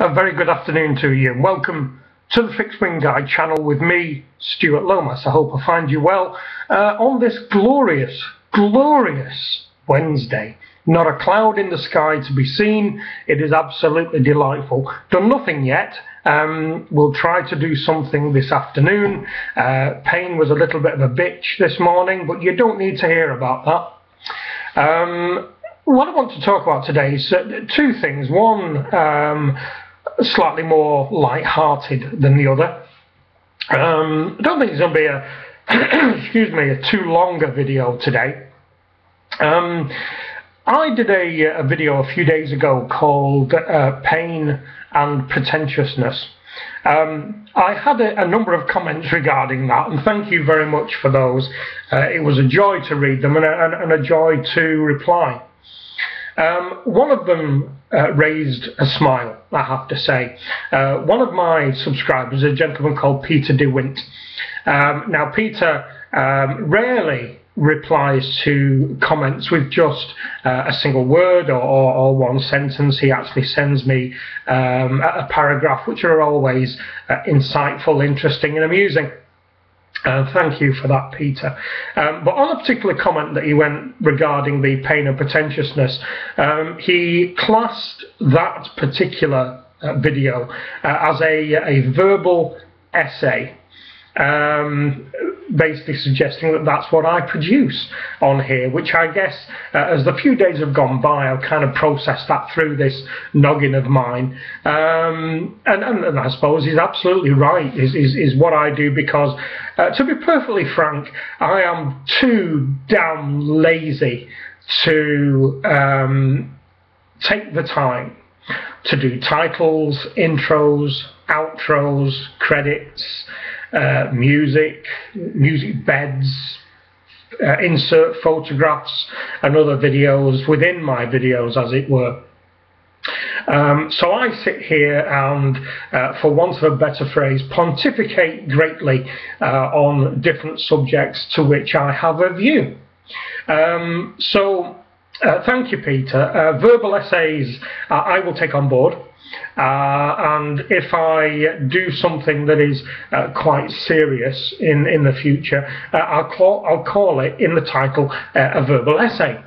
A very good afternoon to you, and welcome to the Fixed Wing Guide channel with me, Stuart Lomas. I hope I find you well on this glorious Wednesday. Not a cloud in the sky to be seen. It is absolutely delightful. Done nothing yet. We'll try to do something this afternoon. Pain was a little bit of a bitch this morning, but you don't need to hear about that. What I want to talk about today is two things. One, slightly more light-hearted than the other. I don't think it's going to be a too long a video today. I did a video a few days ago called Pain and Pretentiousness. I had a number of comments regarding that, and thank you very much for those. It was a joy to read them and a joy to reply. One of them raised a smile, I have to say. One of my subscribers, a gentleman called Peter Dewint. Now, Peter rarely replies to comments with just a single word or one sentence. He actually sends me a paragraph, which are always insightful, interesting and amusing. Thank you for that, Peter. But on a particular comment that he went regarding the pain and pretentiousness, he classed that particular video as a verbal essay, basically suggesting that that's what I produce on here, which I guess as the few days have gone by, I've kind of processed that through this noggin of mine, and I suppose he's absolutely right, is what I do, because to be perfectly frank, I am too damn lazy to take the time to do titles, intros, outros, credits, music beds, insert photographs and other videos within my videos, as it were. So I sit here and, for want of a better phrase, pontificate greatly on different subjects to which I have a view. Thank you, Peter. Verbal essays I will take on board. And if I do something that is quite serious in the future, I'll call it in the title a verbal essay.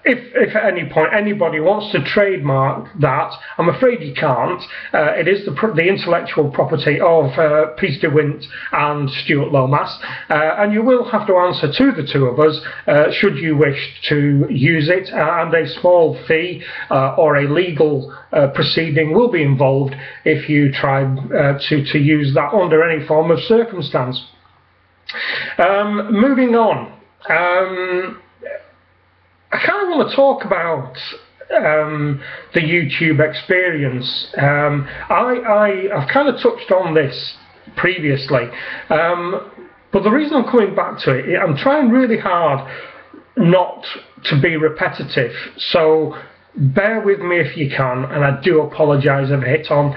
If at any point anybody wants to trademark that, I'm afraid you can't. It is the intellectual property of Peter Dewint and Stuart Lomas, and you will have to answer to the two of us should you wish to use it, and a small fee or a legal proceeding will be involved if you try to use that under any form of circumstance. Moving on. I kind of want to talk about the YouTube experience. I've kind of touched on this previously, but the reason I'm coming back to it, I'm trying really hard not to be repetitive, so bear with me if you can, and I do apologise if I hit on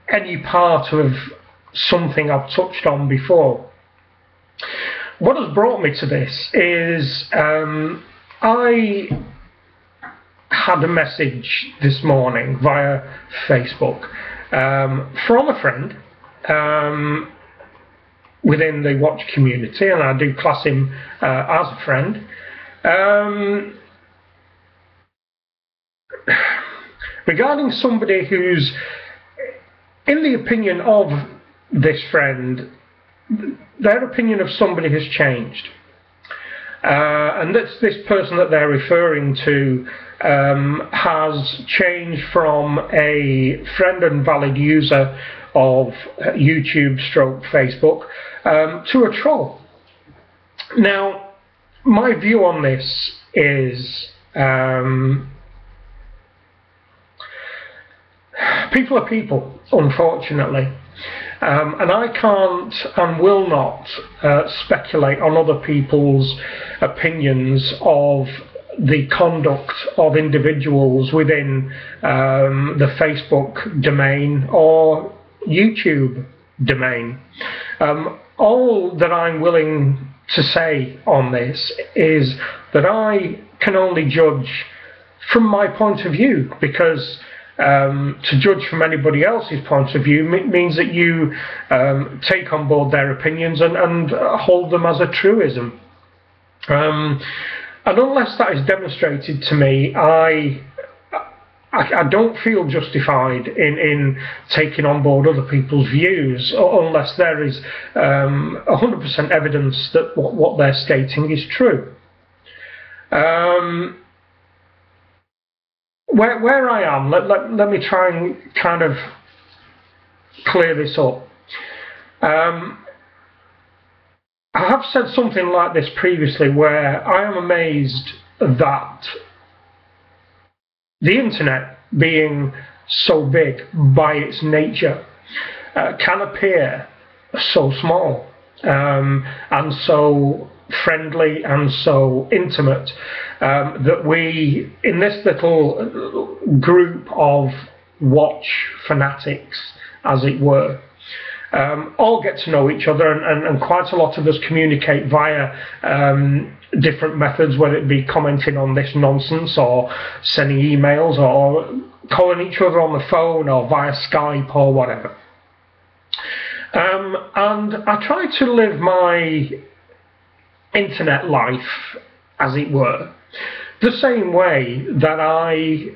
any part of something I've touched on before. What has brought me to this is I had a message this morning via Facebook from a friend within the watch community, and I do class him as a friend, regarding somebody who's, in the opinion of this friend, their opinion of somebody has changed, and this person that they're referring to has changed from a friend and valid user of YouTube / Facebook to a troll. Now, my view on this is people are people, unfortunately. And I can't and will not speculate on other people's opinions of the conduct of individuals within the Facebook domain or YouTube domain. All that I'm willing to say on this is that I can only judge from my point of view, because to judge from anybody else's point of view means that you take on board their opinions and hold them as a truism. And unless that is demonstrated to me, I don't feel justified in taking on board other people's views unless there is 100% evidence that what they're stating is true. Where I am, let me try and kind of clear this up. I have said something like this previously, where I am amazed that the internet, being so big by its nature, can appear so small and so friendly and so intimate, that we, in this little group of watch fanatics, as it were, all get to know each other, and quite a lot of us communicate via different methods, whether it be commenting on this nonsense or sending emails or calling each other on the phone or via Skype or whatever. And I try to live my internet life, as it were, the same way that I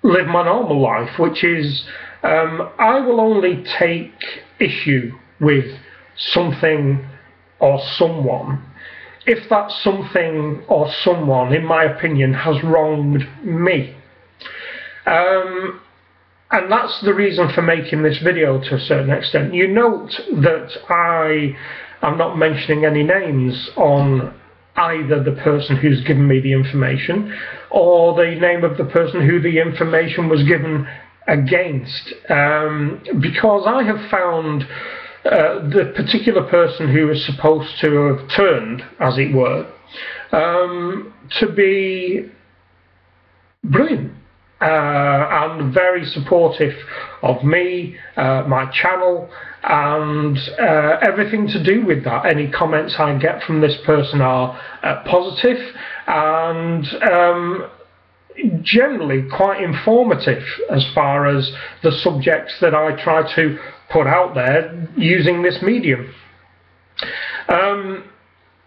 live my normal life, which is I will only take issue with something or someone if that something or someone, in my opinion, has wronged me. And that's the reason for making this video to a certain extent. You note that I am not mentioning any names on either the person who's given me the information or the name of the person who the information was given against, because I have found the particular person who is supposed to have turned, as it were, to be brilliant and very supportive of me, my channel, and everything to do with that. Any comments I get from this person are positive and generally quite informative as far as the subjects that I try to put out there using this medium.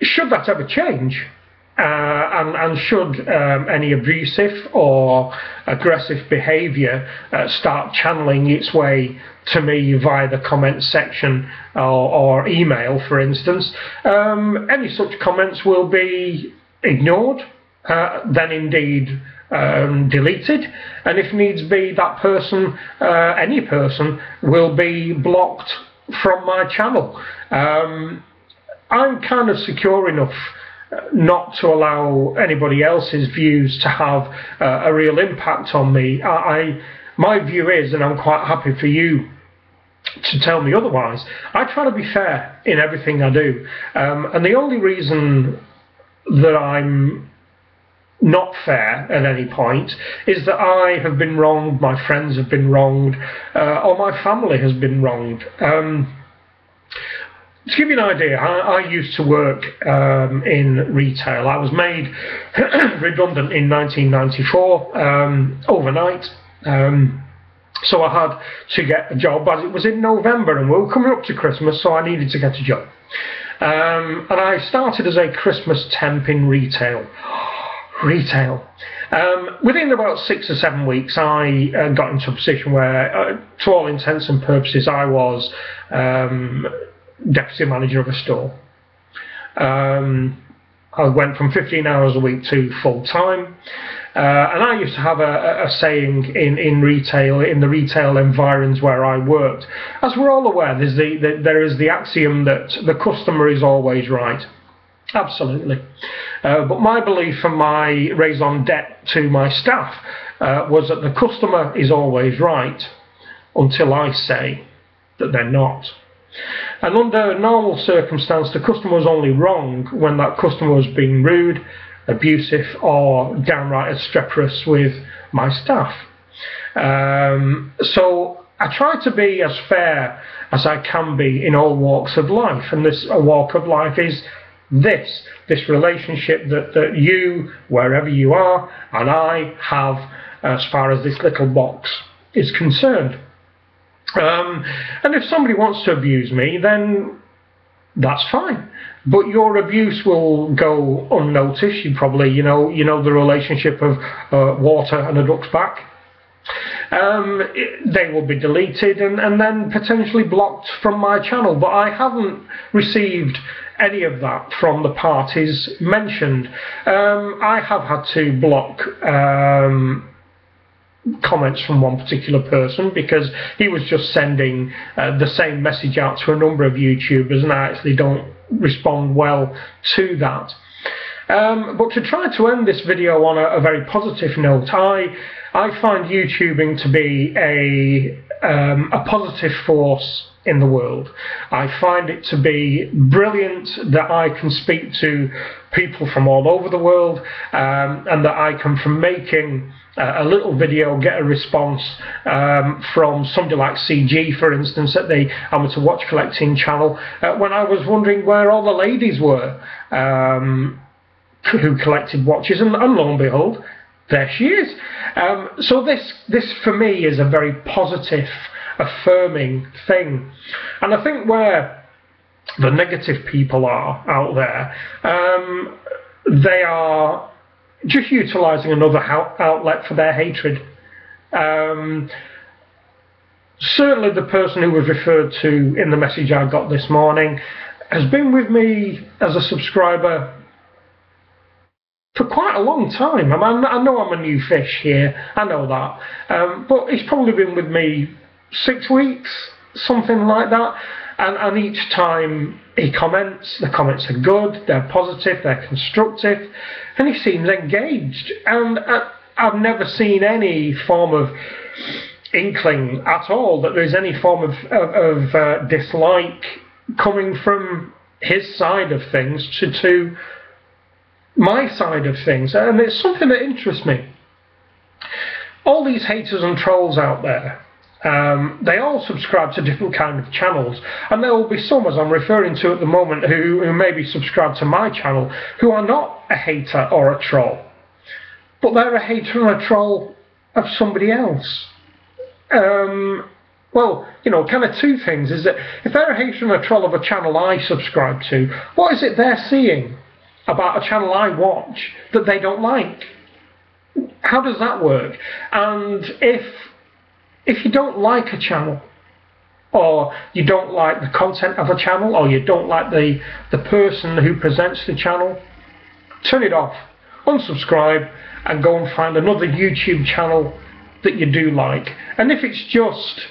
Should that ever change, and should any abusive or aggressive behaviour start channeling its way to me via the comment section or email, for instance, any such comments will be ignored, then indeed deleted, and if needs be, that person, any person, will be blocked from my channel. I'm kind of secure enough not to allow anybody else's views to have a real impact on me. My view is, and I'm quite happy for you to tell me otherwise, I try to be fair in everything I do, and the only reason that I'm not fair at any point is that I have been wronged, my friends have been wronged, or my family has been wronged. To give you an idea, I used to work in retail. I was made redundant in 1994 overnight. So I had to get a job, as it was in November and we were coming up to Christmas, so I needed to get a job. And I started as a Christmas temp in retail. Within about 6 or 7 weeks, I got into a position where, to all intents and purposes, I was deputy manager of a store. I went from 15 hours a week to full-time, and I used to have a saying in retail, in the retail environs where I worked. As we're all aware, there is the axiom that the customer is always right. Absolutely. But my belief and my raison d'etre to my staff was that the customer is always right until I say that they're not. And under normal circumstance, the customer was only wrong when that customer was being rude, abusive, or downright obstreperous with my staff. So I try to be as fair as I can be in all walks of life, and this walk of life is this relationship that you, wherever you are, and I have as far as this little box is concerned. And if somebody wants to abuse me, then that's fine. But your abuse will go unnoticed. You probably, you know the relationship of water and a duck's back. They will be deleted and then potentially blocked from my channel. But I haven't received any of that from the parties mentioned. I have had to block comments from one particular person because he was just sending the same message out to a number of YouTubers, and I actually don't respond well to that. But to try to end this video on a very positive note, I find YouTubing to be a positive force in the world. I find it to be brilliant that I can speak to people from all over the world, and that I can, from making a little video, get a response from somebody like CG, for instance, at the Amateur Watch Collecting channel, when I was wondering where all the ladies were who collected watches, and lo and behold, there she is. So this for me is a very positive, affirming thing. And I think where the negative people are out there, they are just utilising another outlet for their hatred. Certainly the person who was referred to in the message I got this morning has been with me as a subscriber for quite a long time. I know I'm a new fish here, I know that, but he's probably been with me 6 weeks, something like that, and each time he comments, the comments are good, they're positive, they're constructive, and he seems engaged, and I've never seen any form of inkling at all that there's any form of dislike coming from his side of things to my side of things, and it's something that interests me. All these haters and trolls out there, they all subscribe to different kind of channels, and there will be some, as I'm referring to at the moment, who maybe subscribe to my channel, who are not a hater or a troll, but they're a hater and a troll of somebody else. Well, you know, kind of two things, is that if they're a hater and a troll of a channel I subscribe to, what is it they're seeing about a channel I watch that they don't like? How does that work? And if you don't like a channel, or you don't like the content of a channel, or you don't like the person who presents the channel, turn it off, unsubscribe, and go and find another YouTube channel that you do like. And if it's just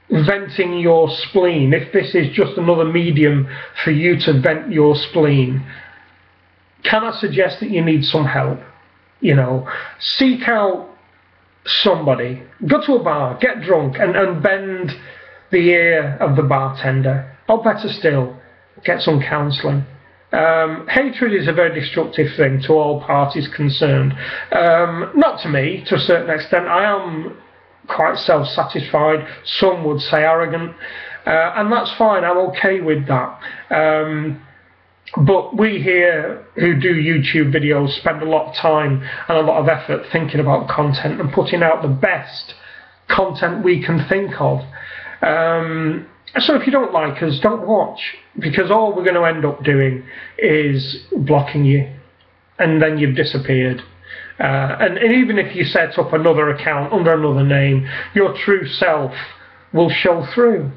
venting your spleen, if this is just another medium for you to vent your spleen, can I suggest that you need some help? You know, seek out somebody, go to a bar, get drunk, and bend the ear of the bartender, or better still, get some counselling. Hatred is a very destructive thing to all parties concerned. Not to me, to a certain extent. I am quite self-satisfied, some would say arrogant, and that's fine, I'm okay with that. But we here who do YouTube videos spend a lot of time and a lot of effort thinking about content and putting out the best content we can think of. So if you don't like us, don't watch, because all we're going to end up doing is blocking you, and then you've disappeared. And even if you set up another account under another name, your true self will show through.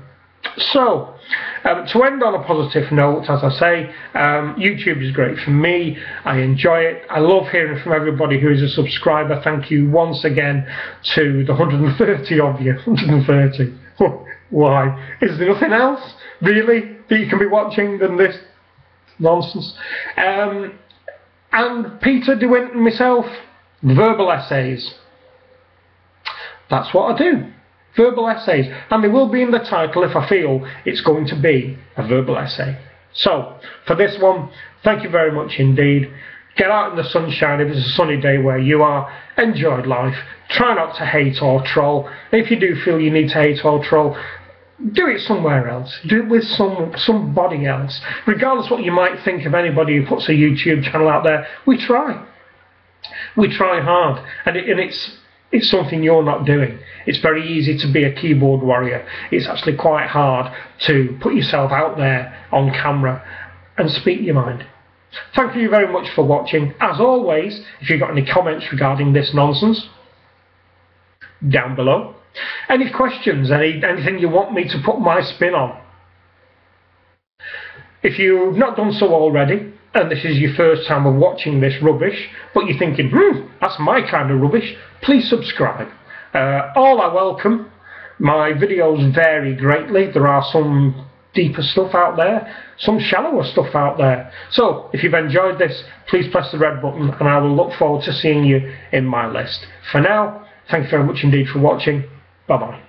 So, to end on a positive note, as I say, YouTube is great for me. I enjoy it. I love hearing from everybody who is a subscriber. Thank you once again to the 130 of you. 130. Why? Is there nothing else, really, that you can be watching than this nonsense? And Peter Dewint and myself, verbal essays. That's what I do. Verbal essays, and they will be in the title if I feel it's going to be a verbal essay. So, for this one, thank you very much indeed. Get out in the sunshine if it's a sunny day where you are. Enjoy life. Try not to hate or troll. If you do feel you need to hate or troll, do it somewhere else. Do it with somebody else. Regardless what you might think of anybody who puts a YouTube channel out there, we try. We try hard, and it's something you're not doing. It's very easy to be a keyboard warrior. It's actually quite hard to put yourself out there on camera and speak your mind. Thank you very much for watching. As always, if you've got any comments regarding this nonsense, down below. Any questions, anything you want me to put my spin on. If you've not done so already, and this is your first time of watching this rubbish, but you're thinking, that's my kind of rubbish, please subscribe. All are welcome. My videos vary greatly. There are some deeper stuff out there, some shallower stuff out there. So, if you've enjoyed this, please press the red button, and I will look forward to seeing you in my list. For now, thank you very much indeed for watching. Bye-bye.